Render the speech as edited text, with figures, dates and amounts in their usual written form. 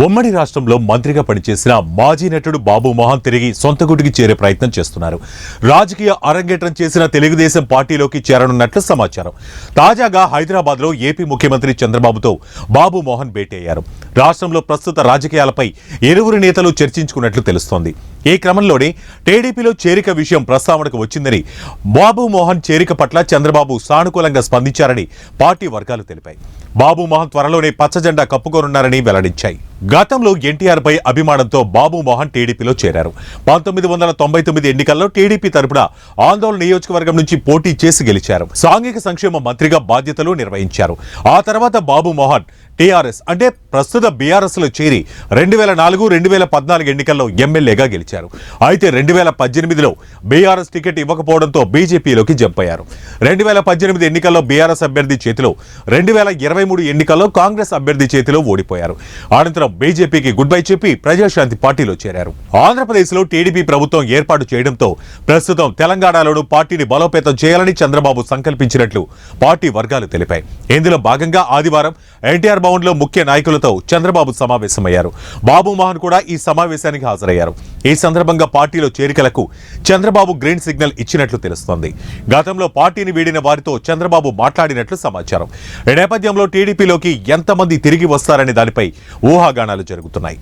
ఉమ్మడి రాష్ట్రంలో మంత్రిగా పనిచేసిన మాజీ నటుడు బాబు మోహన్ తిరిగి సొంత గుడికి చేరే ప్రయత్నం చేస్తున్నారు. రాజకీయ అరంగేట్రం చేసిన తెలుగుదేశం పార్టీలోకి చేరనున్నట్లు సమాచారం. తాజాగా హైదరాబాద్లో ఏపీ ముఖ్యమంత్రి చంద్రబాబుతో బాబు మోహన్ భేటీ అయ్యారు. రాష్ట్రంలో ప్రస్తుత రాజకీయాలపై ఇరువురు నేతలు చర్చించుకున్నట్లు తెలుస్తోంది. ఈ క్రమంలోనే టీడీపీలో చేరిక విషయం ప్రస్తావనకు వచ్చిందని, బాబు మోహన్ చేరిక పట్ల చంద్రబాబు సానుకూలంగా స్పందించారని పార్టీ వర్గాలు తెలిపాయి. బాబు మోహన్ త్వరలోనే పచ్చజెండా కప్పుకోనున్నారని వెల్లడించాయి. గతంలో ఎన్టీఆర్ పై అభిమానంతో బాబు మోహన్ టీడీపీలో చేరారు. 1999 ఎన్నికల్లో టీడీపీ తరపున ఆందోళన నియోజకవర్గం నుంచి పోటీ చేసి గెలిచారు. సాంఘిక సంక్షేమ మంత్రిగా బాధ్యతలు నిర్వహించారు. ఆ తర్వాత బాబు మోహన్ టీఆర్ఎస్ అంటే ప్రస్తుత బీఆర్ఎస్ లో చేరి 2004-2014 ఎన్నికల్లో ఎమ్మెల్యేగా గెలిచారు. అయితే 2018లో బీఆర్ఎస్ టికెట్ ఇవ్వకపోవడంతో బీజేపీలోకి జంప్ అయ్యారు. 2018 ఎన్నికల్లో బీఆర్ఎస్ అభ్యర్థి చేతిలో, 2023 ఎన్నికల్లో కాంగ్రెస్ అభ్యర్థి చేతిలో ఓడిపోయారు. అనంతరం బీజేపీకి గుడ్ బై చెప్పి ప్రజాశాంతి పార్టీలో చేరారు. ఆంధ్రప్రదేశ్లో టీడీపీ ప్రభుత్వం ఏర్పాటు చేయడంతో ప్రస్తుతం తెలంగాణలోనూ పార్టీని బలోపేతం చేయాలని చంద్రబాబు సంకల్పించినట్లు పార్టీ వర్గాలు తెలిపాయి. ఇందులో భాగంగా ఆదివారం ఎన్టీఆర్ భవన్ లో ముఖ్య నాయకులతో చంద్రబాబు సమావేశమయ్యారు. బాబు మోహన్ కూడా ఈ సమావేశానికి హాజరయ్యారు. ఈ సందర్భంగా పార్టీలో చేరికలకు చంద్రబాబు గ్రీన్ సిగ్నల్ ఇచ్చినట్లు తెలుస్తోంది. గతంలో పార్టీని వీడిన వారితో చంద్రబాబు మాట్లాడినట్లు సమాచారం. ఈ నేపథ్యంలో టీడీపీలోకి ఎంతమంది తిరిగి వస్తారనే దానిపై ఊహాగానాలు జరుగుతున్నాయి.